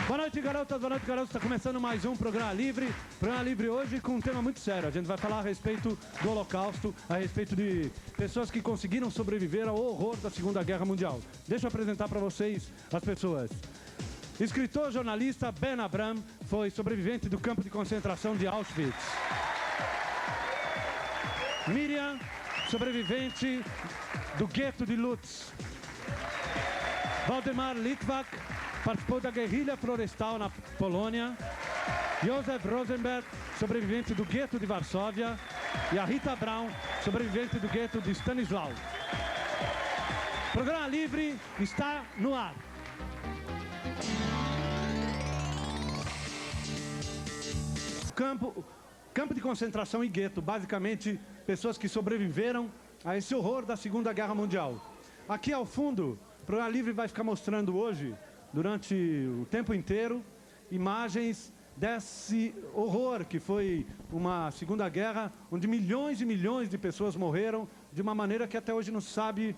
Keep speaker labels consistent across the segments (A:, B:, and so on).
A: Boa noite, garotas, boa noite, garotos. Está começando mais um Programa Livre. Programa Livre hoje com um tema muito sério. A gente vai falar a respeito do Holocausto, a respeito de pessoas que conseguiram sobreviver ao horror da Segunda Guerra Mundial. Deixa eu apresentar para vocês as pessoas. Escritor, jornalista, Ben Abram foi sobrevivente do campo de concentração de Auschwitz. Miriam, sobrevivente do gueto de Lutz. Waldemar Litvak participou da guerrilha florestal na Polônia. Josef Rosenberg, sobrevivente do gueto de Varsóvia. E a Rita Braun, sobrevivente do gueto de Stanislau. O Programa Livre está no ar. Campo de concentração e gueto, basicamente pessoas que sobreviveram a esse horror da Segunda Guerra Mundial. Aqui ao fundo, o Programa Livre vai ficar mostrando hoje, durante o tempo inteiro, imagens desse horror que foi uma Segunda Guerra, onde milhões e milhões de pessoas morreram de uma maneira que até hoje não se sabe,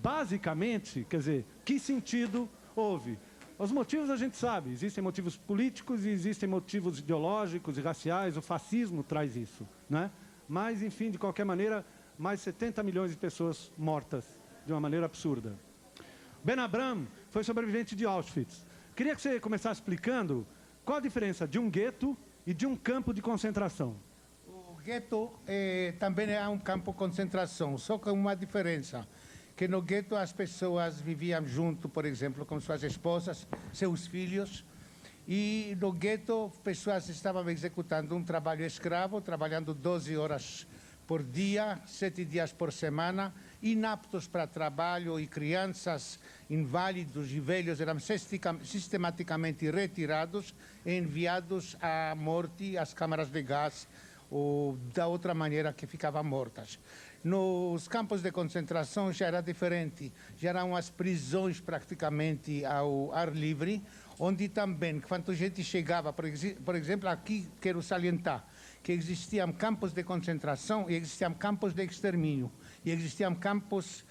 A: basicamente, quer dizer, que sentido houve. Os motivos a gente sabe, existem motivos políticos e existem motivos ideológicos e raciais, o fascismo traz isso, né? Mas, enfim, de qualquer maneira, mais de 70 milhões de pessoas mortas de uma maneira absurda. Ben Abram foi sobrevivente de Auschwitz. Queria que você começasse explicando qual a diferença de um gueto e de um campo de concentração.
B: O gueto também é um campo de concentração, só com uma diferença. Que no gueto as pessoas viviam junto, por exemplo, com suas esposas, seus filhos. E no gueto, pessoas estavam executando um trabalho escravo, trabalhando 12 horas por dia, 7 dias por semana, inaptos para trabalho, e crianças, inválidos e velhos eram sistematicamente retirados e enviados à morte, às câmaras de gás, ou da outra maneira que ficavam mortas. Nos campos de concentração já era diferente, já eram as prisões praticamente ao ar livre, onde também, quando a gente chegava, por exemplo, aqui quero salientar, que existiam campos de concentração e existiam campos de extermínio, e existiam campos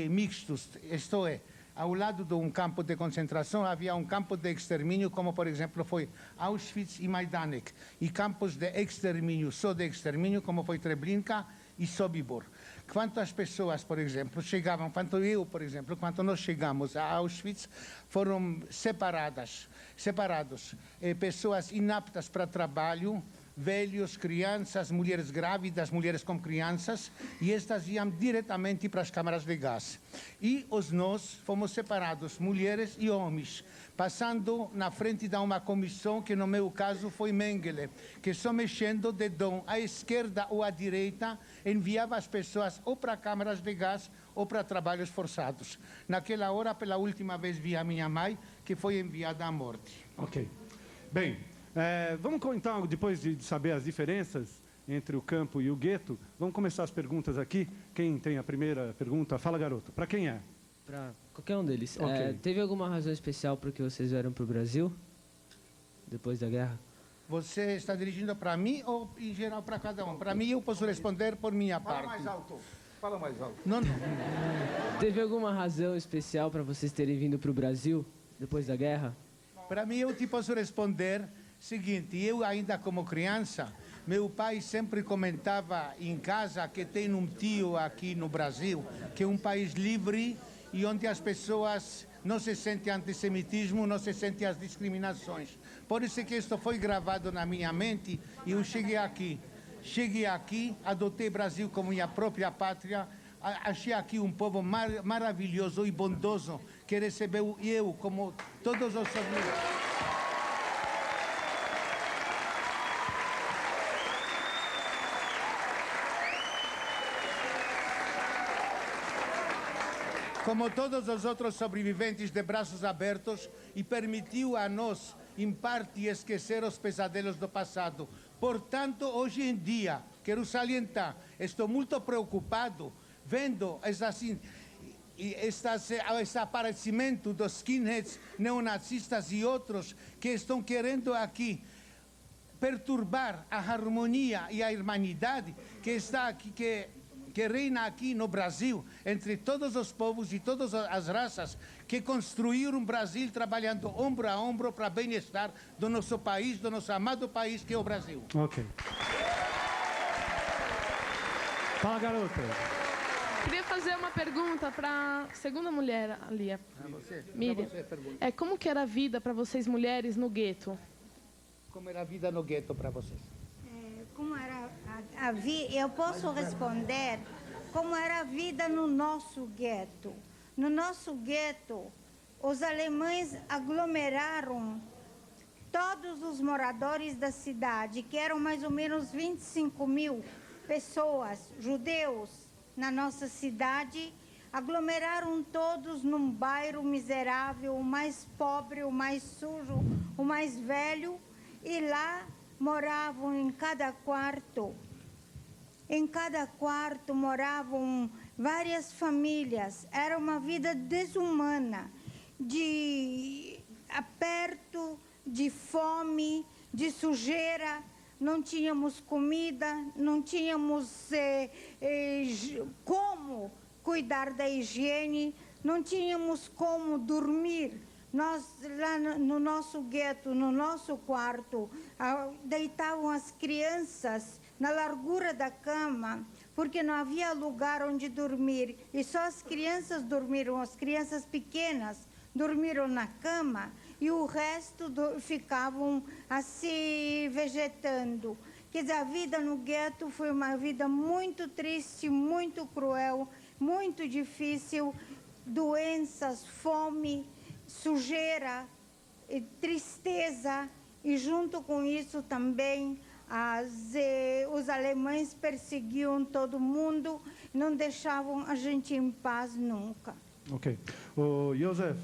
B: mixtos, isto é, ao lado de um campo de concentração havia um campo de extermínio, como por exemplo foi Auschwitz e Majdanek, e campos de extermínio, só de extermínio, como foi Treblinka e Sobibor. Quanto as pessoas, por exemplo, chegavam, quando nós chegamos a Auschwitz, foram separados, pessoas inaptas para trabalho, velhos, crianças, mulheres grávidas, mulheres com crianças, e estas iam diretamente para as câmaras de gás. E nós fomos separados, mulheres e homens, passando na frente de uma comissão que no meu caso foi Mengele, que só mexendo o dedão à esquerda ou à direita, enviava as pessoas ou para câmaras de gás ou para trabalhos forçados. Naquela hora, pela última vez, vi a minha mãe, que foi enviada à morte.
A: Ok. Bem, vamos então, depois de saber as diferenças entre o campo e o gueto, vamos começar as perguntas aqui. Quem tem a primeira pergunta? Fala, garoto. Para quem é?
C: Para qualquer um deles.
A: Okay.
C: Teve alguma razão especial por que vocês vieram para o Brasil, depois da guerra?
B: Você está dirigindo para mim ou em geral para cada um? Para mim eu posso responder por minha parte.
D: Fala mais alto. Fala mais alto.
B: Não.
C: Teve alguma razão especial para vocês terem vindo para o Brasil, depois da guerra?
B: Para mim eu te posso responder seguinte, eu ainda como criança, meu pai sempre comentava em casa que tem um tio aqui no Brasil, que é um país livre e onde as pessoas não se sentem antissemitismo, não se sentem as discriminações. Por isso que isto foi gravado na minha mente e eu cheguei aqui, adotei o Brasil como minha própria pátria, achei aqui um povo maravilhoso e bondoso que recebeu eu como todos os amigos. Como todos os outros sobreviventes, de braços abertos, e permitiu a nós, em parte, esquecer os pesadelos do passado. Portanto, hoje em dia, quero salientar, estou muito preocupado vendo esse aparecimento dos skinheads, neonazistas e outros que estão querendo aqui perturbar a harmonia e a irmanidade que está aqui, que que reina aqui no Brasil, entre todos os povos e todas as raças, que construíram um Brasil trabalhando ombro a ombro para bem-estar do nosso país, do nosso amado país, que é o Brasil.
A: Ok. Fala, garota.
E: Queria fazer uma pergunta para a segunda mulher ali, Miriam. Como que era a vida para vocês mulheres no gueto?
B: Como era a vida no gueto para vocês?
F: Como era a vida? Eu posso responder como era a vida no nosso gueto. No nosso gueto, os alemães aglomeraram todos os moradores da cidade, que eram mais ou menos 25 mil pessoas, judeus, na nossa cidade, aglomeraram todos num bairro miserável, o mais pobre, o mais sujo, o mais velho, e lá moravam em cada quarto moravam várias famílias. Era uma vida desumana, de aperto, de fome, de sujeira. Não tínhamos comida, não tínhamos como cuidar da higiene, não tínhamos como dormir. Nós, lá no nosso gueto, no nosso quarto, deitavam as crianças na largura da cama, porque não havia lugar onde dormir. E só as crianças dormiram, as crianças pequenas dormiram na cama, e o resto ficavam assim, vegetando. Quer dizer, a vida no gueto foi uma vida muito triste, muito cruel, muito difícil. Doenças, fome, sujeira, tristeza, e junto com isso também os alemães perseguiam todo mundo, não deixavam a gente em paz nunca.
A: Ok. O Josef,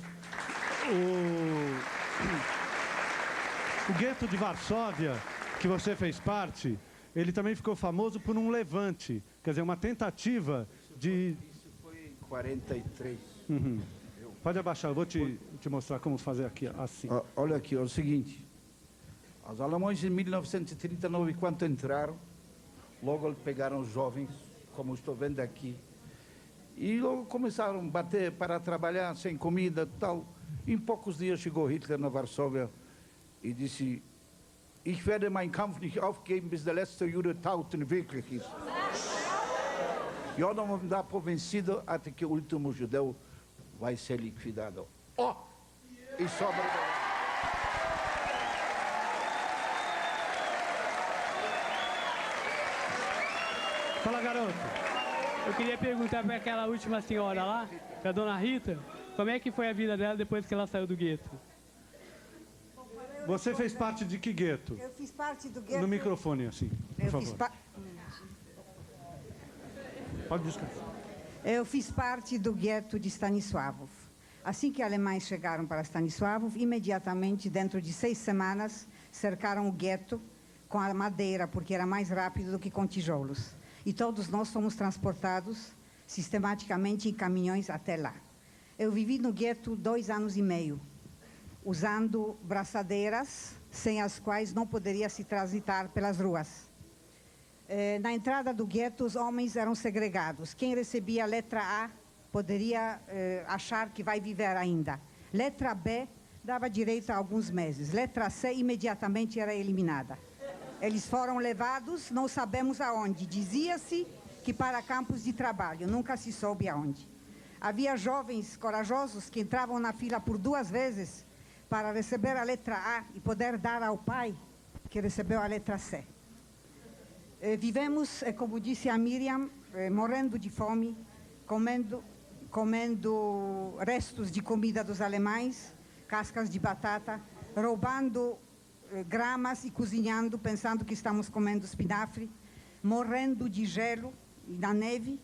A: o gueto de Varsóvia, que você fez parte, ele também ficou famoso por um levante, quer dizer, uma tentativa de...
D: Isso foi em 43.
A: Uhum. Pode abaixar, eu vou te mostrar como fazer aqui, assim.
D: Olha aqui, é o seguinte. Os alemães em 1939, quando entraram, logo pegaram os jovens, como estou vendo aqui, e logo começaram a bater para trabalhar sem comida e tal. Em poucos dias chegou Hitler na Varsóvia e disse: Ich werde meinen Kampf nicht aufgeben, bis der letzte Jude taut und wirklich ist. Eu não vou me dar por vencido até que o último judeu vai ser liquidado. E sobra...
A: Fala, garoto.
G: Eu queria perguntar para aquela última senhora lá, para a dona Rita, como é que foi a vida dela depois que ela saiu do gueto?
A: Você fez parte de que gueto?
H: Eu fiz parte do gueto.
A: No microfone, assim, por favor. Pode descansar.
H: Eu fiz parte do gueto de Stanisławów. Assim que alemães chegaram para Stanisławów, imediatamente, dentro de 6 semanas, cercaram o gueto com a madeira, porque era mais rápido do que com tijolos. E todos nós fomos transportados sistematicamente em caminhões até lá. Eu vivi no gueto 2 anos e meio, usando braçadeiras, sem as quais não poderia se transitar pelas ruas. Na entrada do gueto, os homens eram segregados. Quem recebia a letra A poderia achar que vai viver ainda. Letra B dava direito a alguns meses. Letra C imediatamente era eliminada. Eles foram levados, não sabemos aonde. Dizia-se que para campos de trabalho, nunca se soube aonde. Havia jovens corajosos que entravam na fila por 2 vezes para receber a letra A e poder dar ao pai que recebeu a letra C. Vivemos, como disse a Miriam, morrendo de fome, comendo restos de comida dos alemães, cascas de batata, roubando gramas e cozinhando, pensando que estamos comendo espinafre, morrendo de gelo na neve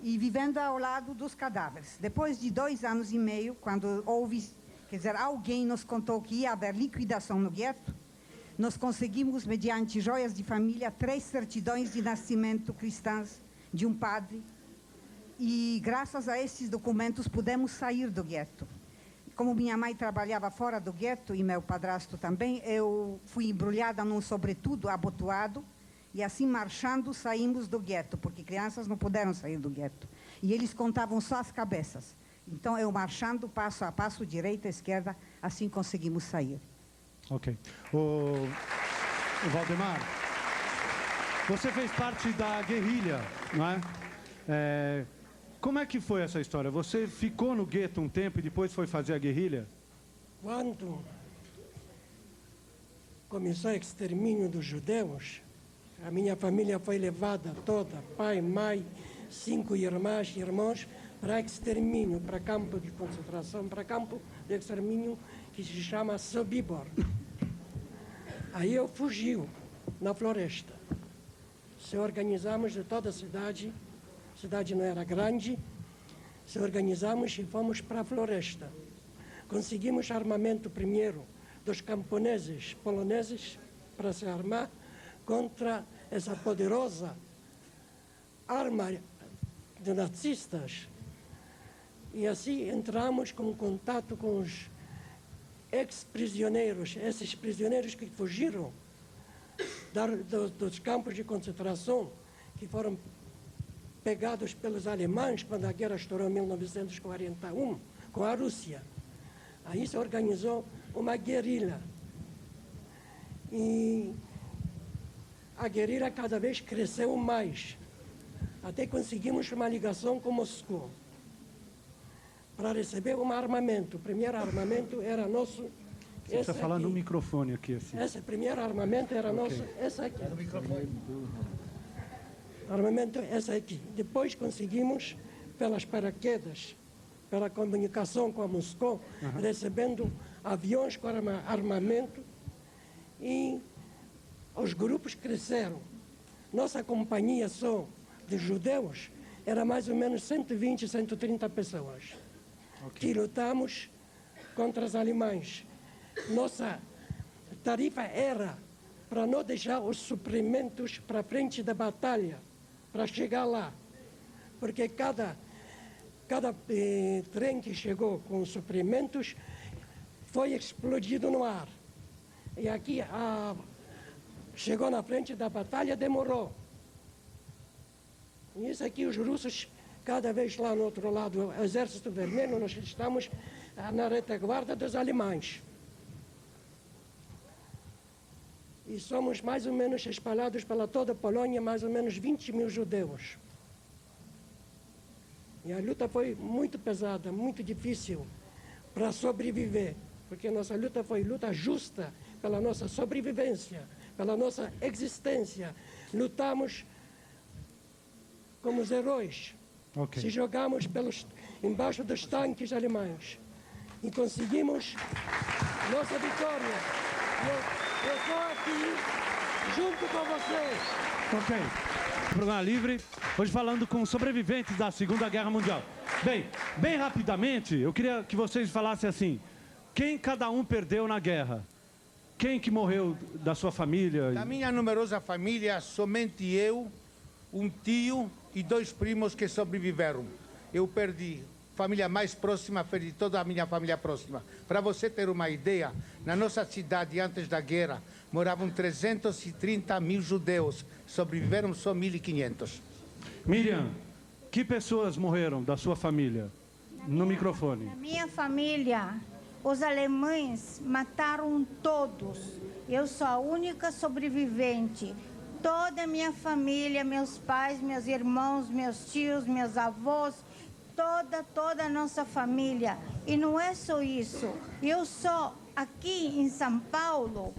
H: e vivendo ao lado dos cadáveres. Depois de 2 anos e meio, quando houve, quer dizer, alguém nos contou que ia haver liquidação no gueto, nós conseguimos, mediante joias de família, 3 certidões de nascimento cristãs de um padre, e graças a esses documentos pudemos sair do gueto. Como minha mãe trabalhava fora do gueto, e meu padrasto também, eu fui embrulhada num sobretudo abotoado E assim, marchando, saímos do gueto, porque crianças não puderam sair do gueto. E eles contavam só as cabeças. Então, eu marchando, passo a passo, direita, esquerda, assim conseguimos sair.
A: Ok. O Valdemar, você fez parte da guerrilha, não é? Como é que foi essa história? Você ficou no gueto um tempo e depois foi fazer a guerrilha?
I: Quando começou o extermínio dos judeus, a minha família foi levada toda, pai, mãe, 5 irmãs, irmãos, para extermínio, para campo de concentração, para campo de extermínio que se chama Sobibor. Aí eu fugi na floresta. Se organizamos de toda a cidade não era grande, se organizamos e fomos para a floresta. Conseguimos armamento primeiro dos camponeses poloneses para se armar contra essa poderosa arma de nazistas. E assim entramos com contato com os ex-prisioneiros, esses prisioneiros que fugiram dos campos de concentração, que foram pegados pelos alemães quando a guerra estourou em 1941 com a Rússia. Aí se organizou uma guerrilha. E a guerrilha cada vez cresceu mais, até conseguimos uma ligação com Moscou para receber um armamento. O primeiro armamento era nosso.
A: Você precisa falar no microfone aqui, assim.
I: Esse primeiro armamento era nosso, esse aqui. Armamento esse aqui. Depois conseguimos, pelas paraquedas, pela comunicação com a Moscou, recebendo aviões com armamento, e os grupos cresceram. Nossa companhia só de judeus era mais ou menos 120, 130 pessoas. Que lutamos contra os alemães. Nossa tarefa era para não deixar os suprimentos para frente da batalha, para chegar lá. Porque cada trem que chegou com os suprimentos foi explodido no ar. E aqui chegou na frente da batalha, demorou. E isso aqui os russos, cada vez lá no outro lado, o Exército Vermelho, nós estamos na retaguarda dos alemães. E somos mais ou menos espalhados pela toda a Polônia, mais ou menos 20 mil judeus. E a luta foi muito pesada, muito difícil para sobreviver, porque nossa luta foi luta justa pela nossa sobrevivência, pela nossa existência. Lutamos como os heróis. Se jogamos embaixo dos tanques alemães e conseguimos nossa vitória. Eu estou aqui junto com vocês.
A: Ok. Programa Livre, hoje falando com sobreviventes da Segunda Guerra Mundial. Bem rapidamente, eu queria que vocês falassem assim, quem cada um perdeu na guerra? Quem que morreu da sua família?
B: Da minha numerosa família, somente eu, um tio e 2 primos que sobreviveram. Eu perdi a família mais próxima, perdi toda a minha família próxima. Para você ter uma ideia, na nossa cidade, antes da guerra, moravam 330 mil judeus. Sobreviveram só 1.500.
A: Miriam, que pessoas morreram da sua família? No microfone.
F: Na minha família, os alemães mataram todos. Eu sou a única sobrevivente. Toda a minha família, meus pais, meus irmãos, meus tios, meus avós, toda a nossa família. E não é só isso. Eu sou aqui em São Paulo,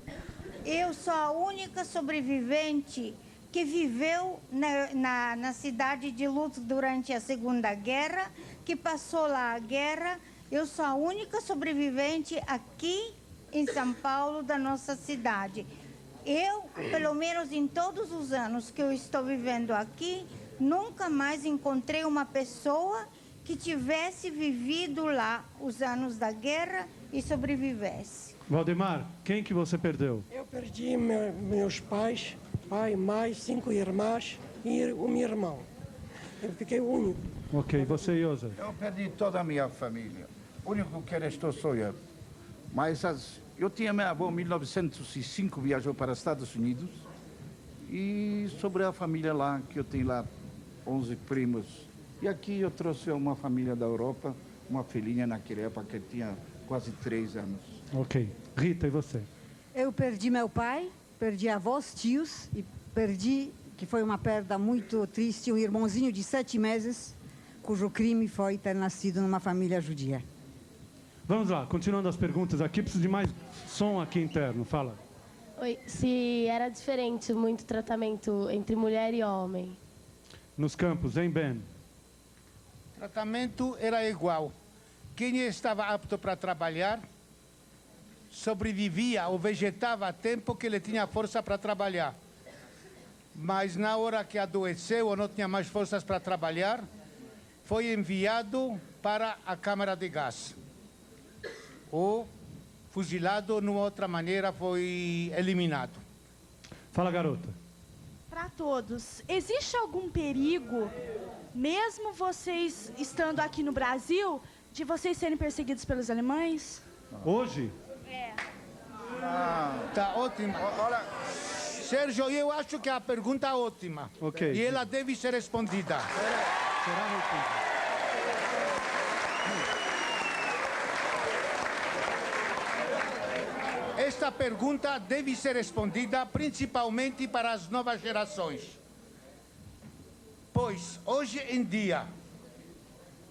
F: eu sou a única sobrevivente que viveu na cidade de Lutsk durante a Segunda Guerra, que passou lá a guerra. Eu sou a única sobrevivente aqui em São Paulo, da nossa cidade. Eu, pelo menos em todos os anos que eu estou vivendo aqui, nunca mais encontrei uma pessoa que tivesse vivido lá os anos da guerra e sobrevivesse.
A: Valdemar, quem que você perdeu?
I: Eu perdi meus pais, pai, mãe, 5 irmãs e um irmão. Eu fiquei único.
A: Ok, você, Iosa?
D: Eu perdi toda a minha família. O único que restou sou eu. Mas eu tinha meu avô, em 1905, viajou para os Estados Unidos E sobre a família lá, que eu tenho lá 11 primos. E aqui eu trouxe uma família da Europa, uma filhinha naquela época que tinha quase 3 anos.
A: Ok. Rita, e você?
H: Eu perdi meu pai, perdi avós, tios e perdi, que foi uma perda muito triste, um irmãozinho de 7 meses, cujo crime foi ter nascido numa família judia.
A: Vamos lá, continuando as perguntas aqui, preciso de mais som aqui interno, fala.
J: Oi, se era diferente muito o tratamento entre mulher e homem?
A: Nos campos, hein, Ben?
B: O tratamento era igual. Quem estava apto para trabalhar sobrevivia ou vegetava a tempo que ele tinha força para trabalhar. Mas na hora que adoeceu ou não tinha mais forças para trabalhar, foi enviado para a câmara de gás. Ou fuzilado, numa outra maneira, foi eliminado.
A: Fala, garota.
K: Para todos, existe algum perigo, mesmo vocês estando aqui no Brasil, de vocês serem perseguidos pelos alemães?
A: Hoje?
K: É.
B: Tá ótimo. Olha, Sérgio, eu acho que a pergunta é ótima.
A: Ok.
B: E ela deve ser respondida.
A: Será respondida.
B: Esta pergunta deve ser respondida principalmente para as novas gerações. Pois, hoje em dia,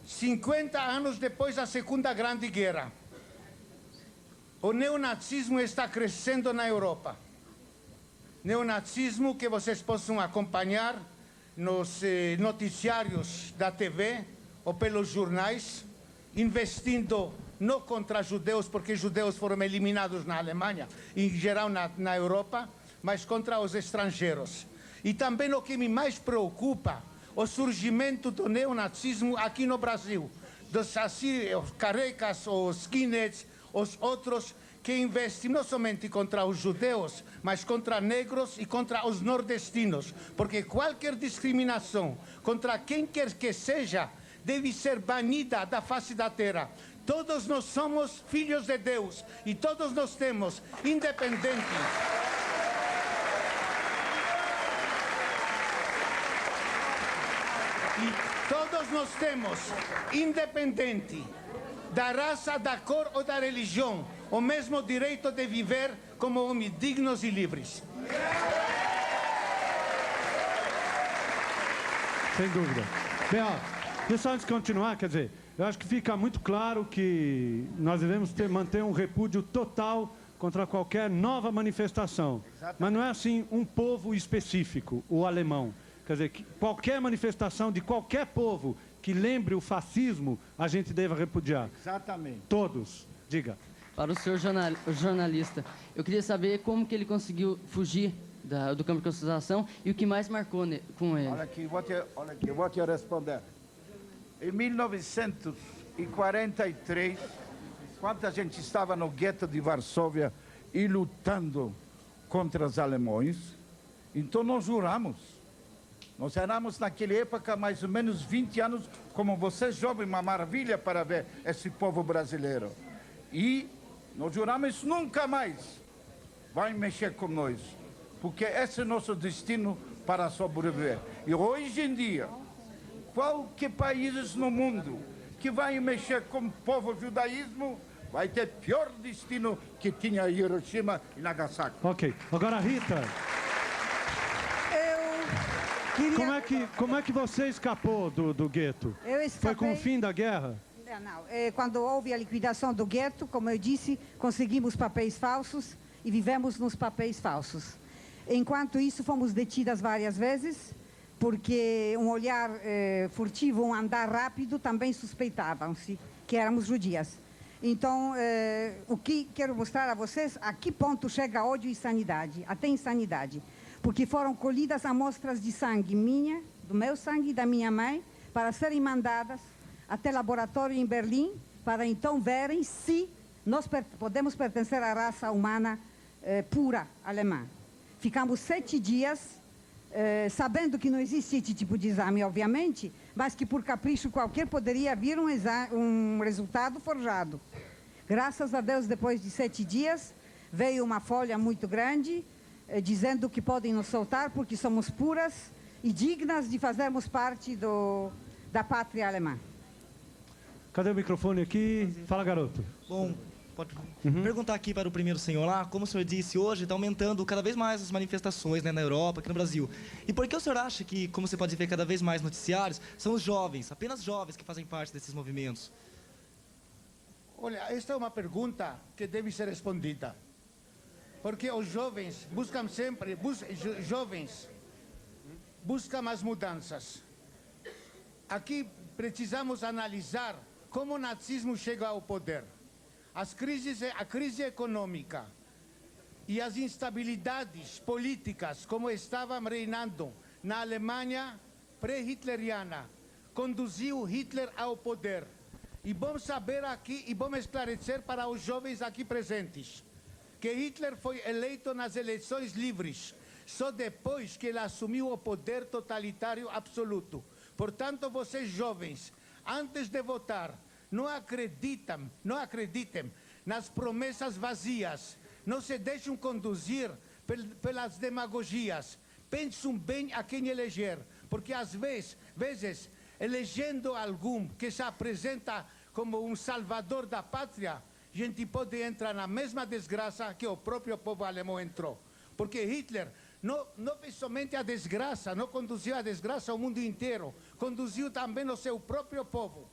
B: 50 anos depois da Segunda Grande Guerra, o neonazismo está crescendo na Europa. Neonazismo que vocês possam acompanhar nos noticiários da TV ou pelos jornais, investindo não contra judeus, porque judeus foram eliminados na Alemanha, em geral na Europa, mas contra os estrangeiros. E também o que me mais preocupa, o surgimento do neonazismo aqui no Brasil, dos os carecas, os skinheads, os outros que investem não somente contra os judeus, mas contra negros e contra os nordestinos, porque qualquer discriminação contra quem quer que seja deve ser banida da face da terra. Todos nós somos filhos de Deus e todos nós temos, independente. E todos nós temos, independente da raça, da cor ou da religião, o mesmo direito de viver como homens dignos e livres.
A: Sem dúvida. Bem, ó, deixa antes de continuar, quer dizer, eu acho que fica muito claro que nós devemos manter um repúdio total contra qualquer nova manifestação. Exatamente. Mas não é assim um povo específico, o alemão. Quer dizer, que qualquer manifestação de qualquer povo que lembre o fascismo, a gente deve repudiar.
D: Exatamente.
A: Todos. Diga.
L: Para o senhor jornalista, eu queria saber como que ele conseguiu fugir do campo de concentração e o que mais marcou com ele.
D: Olha aqui, eu vou te responder. Em 1943, quando a gente estava no gueto de Varsóvia e lutando contra os alemães, então nós juramos. Nós éramos naquela época mais ou menos 20 anos, como você jovem, uma maravilha para ver esse povo brasileiro. E nós juramos nunca mais vai mexer com nós, porque esse é o nosso destino para sobreviver. E hoje em dia, qualquer país no mundo que vai mexer com o povo judaísmo vai ter pior destino que tinha Hiroshima e Nagasaki.
A: Ok. Agora, Rita. Como é que você escapou do gueto?
H: Eu escapei...
A: Foi com o fim da guerra?
H: Não. Quando houve a liquidação do gueto, como eu disse, conseguimos papéis falsos e vivemos nos papéis falsos. Enquanto isso, fomos detidas várias vezes, porque um olhar furtivo, um andar rápido, também suspeitavam-se que éramos judias. Então, o que quero mostrar a vocês, a que ponto chega ódio e insanidade, até insanidade. Porque foram colhidas amostras de sangue minha, do meu sangue e da minha mãe, para serem mandadas até laboratório em Berlim, para então verem se nós podemos pertencer à raça humana pura alemã. Ficamos 7 dias, sabendo que não existe esse tipo de exame, obviamente, mas que por capricho qualquer poderia vir um resultado forjado. Graças a Deus, depois de 7 dias, veio uma folha muito grande, dizendo que podem nos soltar porque somos puras e dignas de fazermos parte da pátria alemã.
A: Cadê o microfone aqui? Fala, garoto.
M: Bom, pode perguntar aqui para o primeiro senhor lá, como o senhor disse, hoje está aumentando cada vez mais as manifestações, né, na Europa, aqui no Brasil. E por que o senhor acha que, como você pode ver cada vez mais noticiários, são os jovens, apenas jovens que fazem parte desses movimentos?
B: Olha, esta é uma pergunta que deve ser respondida. Porque os jovens buscam sempre, buscam as mudanças. Aqui precisamos analisar como o nazismo chega ao poder. A crise econômica e as instabilidades políticas, como estavam reinando na Alemanha pré-hitleriana, conduziu Hitler ao poder. E vamos saber aqui e vamos esclarecer para os jovens aqui presentes que Hitler foi eleito nas eleições livres, só depois que ele assumiu o poder totalitário absoluto. Portanto, vocês jovens, antes de votar, não acreditem nas promessas vazias, não se deixem conduzir pelas demagogias. Pensem bem a quem eleger, porque às vezes elegendo algum que se apresenta como um salvador da pátria, a gente pode entrar na mesma desgraça que o próprio povo alemão entrou. Porque Hitler não fez somente a desgraça, não conduziu a desgraça ao mundo inteiro, conduziu também o seu próprio povo.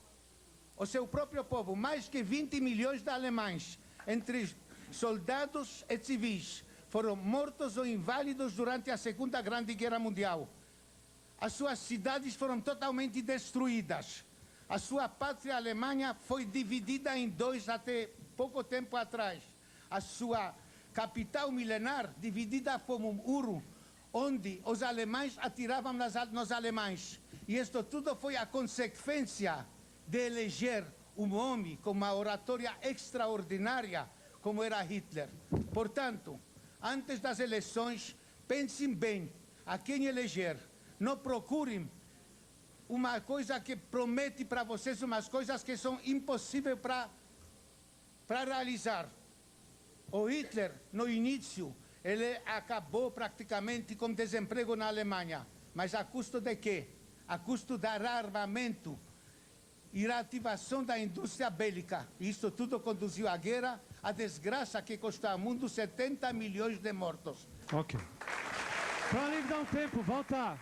B: O seu próprio povo, mais que 20 milhões de alemães, entre soldados e civis, foram mortos ou inválidos durante a Segunda Grande Guerra Mundial. As suas cidades foram totalmente destruídas. A sua pátria Alemanha foi dividida em dois até pouco tempo atrás. A sua capital milenar dividida como um muro, onde os alemães atiravam nos alemães. E isto tudo foi a consequência de eleger um homem com uma oratória extraordinária como era Hitler. Portanto, antes das eleições, pensem bem a quem eleger. Não procurem uma coisa que promete para vocês umas coisas que são impossíveis para realizar. O Hitler, no início, ele acabou praticamente com desemprego na Alemanha. Mas a custo de quê? A custo do armamento e da ativação da indústria bélica. Isso tudo conduziu à guerra, a desgraça que custou ao mundo 70 milhões de mortos.
A: Ok. Para dar um tempo, volta.